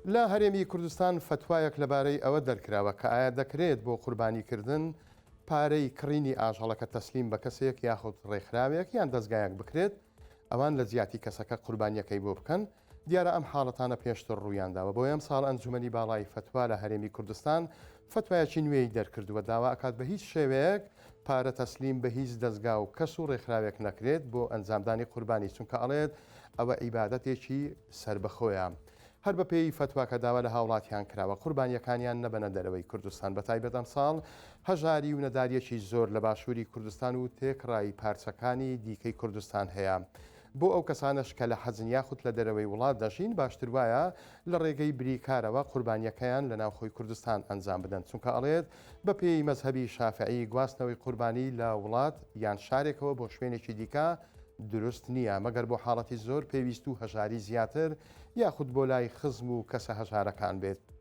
لە هەرێمی کوردستان فتوایەک لەبارەی ئەوە دەرکراوە کە ئایا دەکرێت بۆ قوربانیکردن پارەی کڕینی ئاژەڵەکە تەسلیم بە کەسێک یاخود ڕێکخراوێک یان دەستگایەک بکرێت ئەوان لە زیاتی کەسەکە قوربانیەکەی بۆ بکەن. دیارە ئەم حاڵەتانە پێشتر ڕوویانداوە بۆ ئەم ساڵ ئەنجومەنی باڵای فتوا لە هەرێمی کوردستان فتوایەکی نوێی دەرکردووە داوا ئەکات بە هیچ شێوەیەک پارە تەسلیم بە هیچ دەستگا و کەس و ڕێکخراوێک نەکرێت بۆ ئەنجامدانی قوربانی چونکە ئەڵێت ئەوە عیبادەتێکی سربەخۆیان. هەر بە پێی فتواکە داوا لە هاوڵاتیان کراوە قوربانیەکانیان نەبەنە دەرەوەی کوردستان بە تایبەت ئەم ساڵ هەژاری و نەداریەکی زۆر لە باشووری کوردستان و تێکڕایی پارچەکانی دیکەی کوردستان هەیە. بۆ ئەو کەسانش کە لە حەزن یاخود لە دەرەوەی وڵات دەژین باشتر وایە لە ڕێگەی بریکارەوە قوربانیەکەیان لە ناوخۆی کوردستان ئەنجام بدەن چونکە ئەڵێت بە پێی مەزهەبی شافعی گواستنەوەی قوربانی لە وڵات یان شارێکەوە بۆ شوێنێکی دیکە دروست نییە مەگەر بۆ حاڵەتی زۆر پێویست و هەژاری زیاتر یاخود بۆ لای خزم و کەسە هەژارەکان بێت.